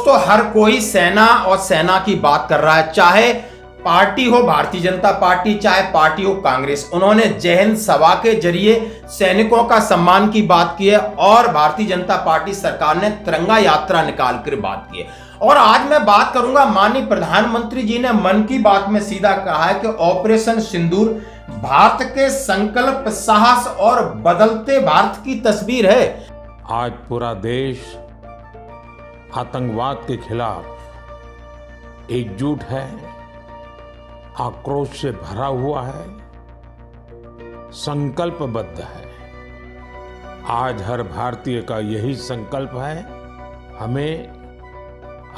दोस्तों, हर कोई सेना और सेना की बात कर रहा है, चाहे पार्टी हो भारतीय जनता पार्टी, चाहे पार्टी हो कांग्रेस। उन्होंने जय हिंद सभा के जरिए सैनिकों का सम्मान की बात की है और भारतीय जनता पार्टी सरकार ने तिरंगा यात्रा निकाल कर बात की है। और आज मैं बात करूंगा, माननीय प्रधानमंत्री जी ने मन की बात में सीधा कहा है कि ऑपरेशन सिंदूर भारत के संकल्प, साहस और बदलते भारत की तस्वीर है। आज पूरा देश आतंकवाद के खिलाफ एकजुट है, आक्रोश से भरा हुआ है, संकल्पबद्ध है। आज हर भारतीय का यही संकल्प है, हमें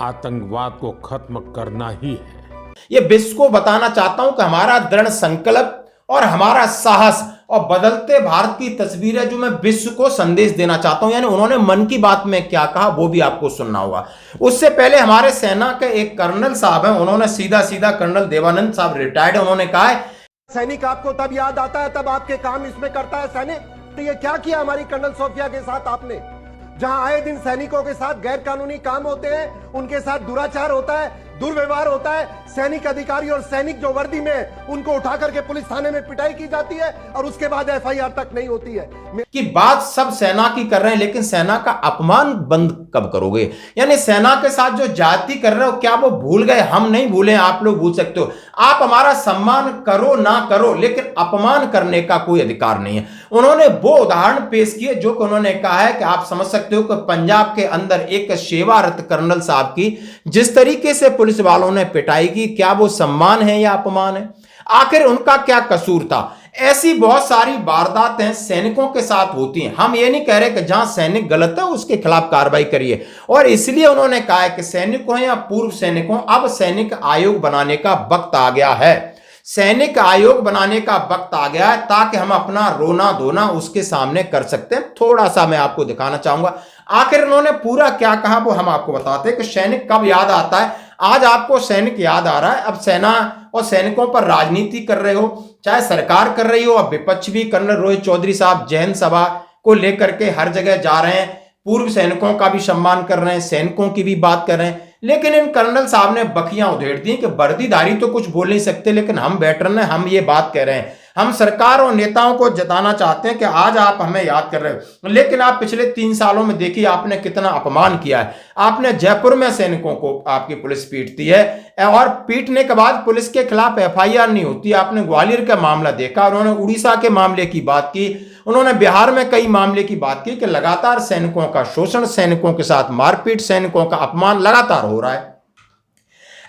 आतंकवाद को खत्म करना ही है। ये विश्व को बताना चाहता हूं कि हमारा दृढ़ संकल्प और हमारा साहस और बदलते भारत की तस्वीर है, जो मैं विश्व को संदेश देना चाहता हूं। यानी उन्होंने मन की बात में क्या कहा वो भी आपको सुनना होगा। उससे पहले हमारे सेना के एक कर्नल साहब हैं, उन्होंने सीधा कर्नल देवानंद साहब रिटायर्ड है, उन्होंने कहा है, सैनिक आपको तब याद आता है तब आपके काम इसमें करता है सैनिक। तो ये क्या किया हमारी कर्नल सोफिया के साथ आपने, जहां आए दिन सैनिकों के साथ गैर कानूनी काम होते हैं, उनके साथ दुराचार होता है, दुर्व्यवहार होता है। सैनिक अधिकारी और सैनिक जो वर्दी में, उनको उठा करके पुलिस थाने में पिटाई की जाती है और उसके बाद एफआईआर तक नहीं होती है। कि बात सब सेना की कर रहे हैं, लेकिन सेना का अपमान बंद कब करोगे? यानी सेना के साथ जो जाति कर रहे हो, क्या वो भूल गए? हम नहीं भूले, आप लोग भूल सकते हो। आप हमारा सम्मान करो ना करो, लेकिन अपमान करने का कोई अधिकार नहीं है। उन्होंने वो उदाहरण पेश किए जो कि उन्होंने कहा है कि आप समझ सकते हो कि पंजाब के अंदर एक सेवारत कर्नल साहब की जिस तरीके से पुलिस वालों ने पिटाई की, क्या वो सम्मान है या अपमान है? आखिर उनका क्या कसूर था? ऐसी बहुत सारी वारदातें सैनिकों के साथ होती हैं। हम ये नहीं कह रहे कि जहां सैनिक गलत है उसके खिलाफ कार्रवाई करिए, और इसलिए उन्होंने कहा है कि सैनिक हो या पूर्व सैनिक हो, अब सैनिक आयोग बनाने का वक्त आ गया है। सैनिक आयोग बनाने का वक्त आ गया है ताकि हम अपना रोना धोना उसके सामने कर सकते हैं। थोड़ा सा मैं आपको दिखाना चाहूंगा आखिर उन्होंने पूरा क्या कहा, वो हम आपको बताते हैं कि सैनिक कब याद आता है। आज आपको सैनिक याद आ रहा है, अब सेना और सैनिकों पर राजनीति कर रहे हो, चाहे सरकार कर रही हो, अब विपक्ष भी। कर्नल रोहित चौधरी साहब जय हिंद सभा को लेकर के हर जगह जा रहे हैं, पूर्व सैनिकों का भी सम्मान कर रहे हैं, सैनिकों की भी बात कर रहे हैं। लेकिन इन कर्नल साहब ने बखियां उधेड़ दी कि वर्दीधारी तो कुछ बोल नहीं सकते, लेकिन हम वेटरन हैं, हम ये बात कह रहे हैं। हम सरकार और नेताओं को जताना चाहते हैं कि आज आप हमें याद कर रहे हो, लेकिन आप पिछले 3 सालों में देखिए आपने कितना अपमान किया है। आपने जयपुर में सैनिकों को आपकी पुलिस पीटती है और पीटने के बाद पुलिस के खिलाफ एफआईआर नहीं होती। आपने ग्वालियर का मामला देखा, उन्होंने उड़ीसा के मामले की बात की, उन्होंने बिहार में कई मामले की बात की कि लगातार सैनिकों का शोषण, सैनिकों के साथ मारपीट, सैनिकों का अपमान लगातार हो रहा है।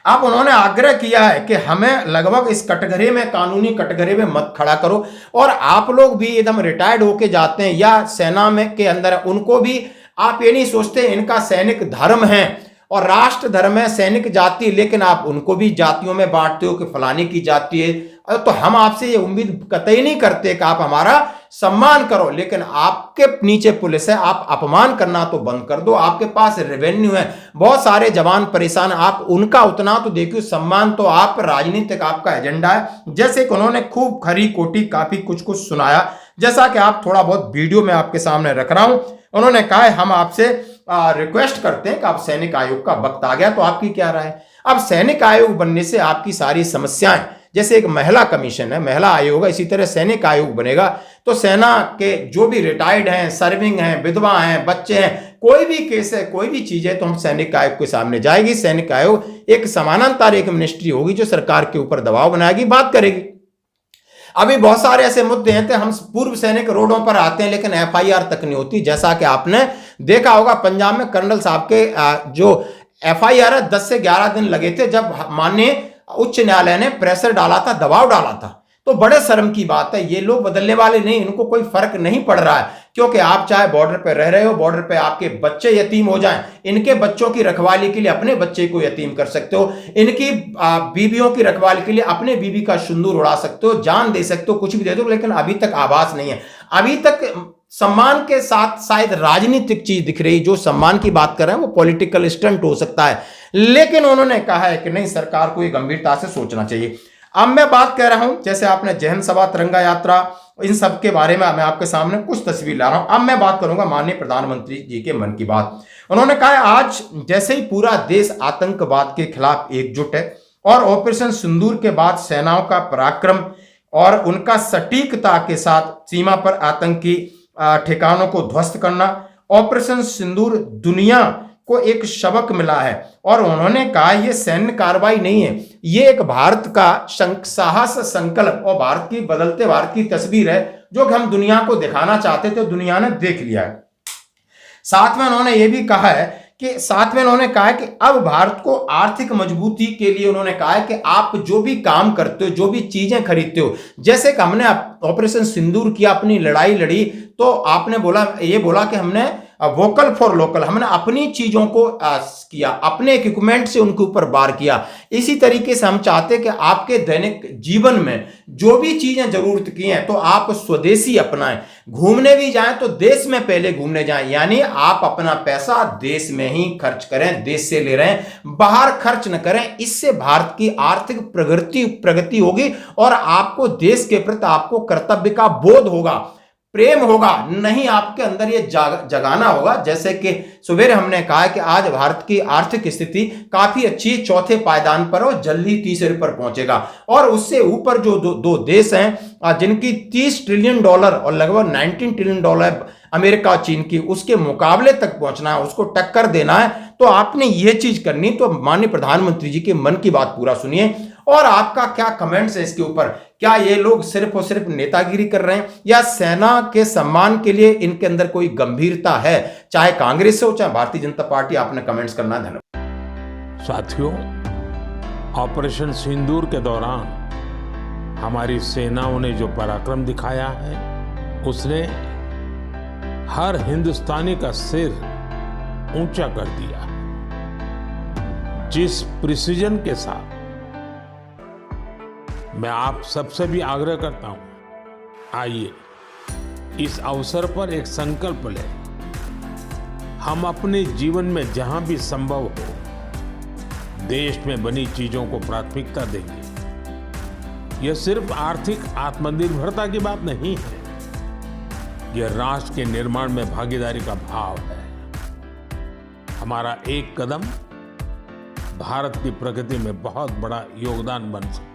अब उन्होंने आग्रह किया है कि हमें लगभग इस कटघरे में, कानूनी कटघरे में मत खड़ा करो, और आप लोग भी एकदम रिटायर्ड होके जाते हैं या सेना में के अंदर है, उनको भी आप ये नहीं सोचते इनका सैनिक धर्म है और राष्ट्र धर्म है, सैनिक जाति, लेकिन आप उनको भी जातियों में बांटते हो कि फलाने की जाति है। तो हम आपसे ये उम्मीद कतई नहीं करते कि आप हमारा सम्मान करो, लेकिन आपके नीचे पुलिस है, आप अपमान करना तो बंद कर दो। आपके पास रेवेन्यू है, बहुत सारे जवान परेशान, आप उनका उतना तो देखिए सम्मान। तो आप राजनीतिक आपका एजेंडा है। जैसे कि उन्होंने खूब खरी कोटी काफी कुछ सुनाया, जैसा कि आप थोड़ा बहुत वीडियो में आपके सामने रख रहा हूं। उन्होंने कहा है हम आपसे रिक्वेस्ट करते हैं कि आप सैनिक आयोग का वक्त आ गया, तो आपकी क्या राय है? अब सैनिक आयोग बनने से आपकी सारी समस्याएं, जैसे एक महिला कमीशन है, महिला आयोग है, इसी तरह सैनिक आयोग बनेगा तो सेना के जो भी रिटायर्ड हैं, सर्विंग हैं, विधवा हैं, बच्चे हैं, कोई भी केस है, कोई भी चीज है, तो हम सैनिक आयोग के सामने जाएगी। सैनिक आयोग एक समानांतर एक मिनिस्ट्री होगी जो सरकार के ऊपर दबाव बनाएगी, बात करेगी। अभी बहुत सारे ऐसे मुद्दे हैं, तो हम पूर्व सैनिक रोडों पर आते हैं लेकिन एफआईआर तक नहीं होती। जैसा कि आपने देखा होगा पंजाब में कर्नल साहब के जो एफआईआर है 10 से 11 दिन लगे थे, जब माननीय उच्च न्यायालय ने प्रेशर डाला था, दबाव डाला था। तो बड़े शर्म की बात है, ये लोग बदलने वाले नहीं, इनको कोई फर्क नहीं पड़ रहा है, क्योंकि आप चाहे बॉर्डर पे रह रहे हो, बॉर्डर पे आपके बच्चे यतीम हो जाएं, इनके बच्चों की रखवाली के लिए अपने बच्चे को यतीम कर सकते हो, इनकी बीवियों की रखवाली के लिए अपने बीवी का सिंदूर उड़ा सकते हो, जान दे सकते हो, कुछ भी दे दो, लेकिन अभी तक आवाज नहीं है। अभी तक सम्मान के साथ शायद राजनीतिक चीज दिख रही, जो सम्मान की बात कर रहे हैं वो पॉलिटिकल स्टंट हो सकता है, लेकिन उन्होंने कहा है कि नहीं, सरकार को ये गंभीरता से सोचना चाहिए। अब मैं बात कर रहा हूं, जैसे आपने जय हिंद सभा, तिरंगा यात्रा, इन सब के बारे में मैं आपके सामने कुछ तस्वीर ला रहा हूं। अब मैं बात करूंगा माननीय प्रधानमंत्री जी के मन की बात। उन्होंने कहा है, आज जैसे ही पूरा देश आतंकवाद के खिलाफ एकजुट है और ऑपरेशन सिंदूर के बाद सेनाओं का पराक्रम और उनका सटीकता के साथ सीमा पर आतंकी ठिकानों को ध्वस्त करना, ऑपरेशन सिंदूर दुनिया को एक सबक मिला है। और उन्होंने कहा यह सैन्य कार्रवाई नहीं है, ये एक भारत का साहस, संकल्प और भारत की बदलते भारत की तस्वीर है जो कि हम दुनिया को दिखाना चाहते थे, दुनिया ने देख लिया है। साथ में उन्होंने ये भी कहा है कि अब भारत को आर्थिक मजबूती के लिए उन्होंने कहा है कि आप जो भी काम करते हो, जो भी चीजें खरीदते हो, जैसे कि हमने ऑपरेशन सिंदूर किया, अपनी लड़ाई लड़ी, तो आपने बोला कि हमने वोकल फॉर लोकल, हमने अपनी चीजों को किया, अपने इक्विपमेंट से उनके ऊपर वार किया। इसी तरीके से हम चाहते हैं कि आपके दैनिक जीवन में जो भी चीजें जरूरत की हैं तो आप स्वदेशी अपनाएं, घूमने भी जाएं तो देश में पहले घूमने जाएं, यानी आप अपना पैसा देश में ही खर्च करें, देश से ले रहे हैं, बाहर खर्च न करें। इससे भारत की आर्थिक प्रगति होगी और आपको देश के प्रति आपको कर्तव्य का बोध होगा, प्रेम होगा, नहीं आपके अंदर ये जगाना होगा। जैसे कि सुबह हमने कहा है कि आज भारत की आर्थिक स्थिति काफी अच्छी, चौथे पायदान पर और जल्दी तीसरे पर पहुंचेगा। और उससे ऊपर जो दो देश हैं जिनकी $30 ट्रिलियन और लगभग $19 ट्रिलियन अमेरिका और चीन की, उसके मुकाबले तक पहुंचना है, उसको टक्कर देना है, तो आपने ये चीज करनी। तो माननीय प्रधानमंत्री जी के मन की बात पूरा सुनिए और आपका क्या कमेंट्स है इसके ऊपर। क्या ये लोग सिर्फ और सिर्फ नेतागिरी कर रहे हैं या सेना के सम्मान के लिए इनके अंदर कोई गंभीरता है, चाहे कांग्रेस से हो चाहे भारतीय जनता पार्टी? आपने कमेंट्स करना। धन्यवाद। साथियों, ऑपरेशन सिंदूर के दौरान हमारी सेनाओं ने जो पराक्रम दिखाया है उसने हर हिंदुस्तानी का सिर ऊंचा कर दिया। जिस प्रिसीजन के साथ मैं आप सबसे भी आग्रह करता हूं, आइए इस अवसर पर एक संकल्प लें। हम अपने जीवन में जहां भी संभव हो देश में बनी चीजों को प्राथमिकता देंगे। यह सिर्फ आर्थिक आत्मनिर्भरता की बात नहीं है, यह राष्ट्र के निर्माण में भागीदारी का भाव है। हमारा एक कदम भारत की प्रगति में बहुत बड़ा योगदान बन सकता है।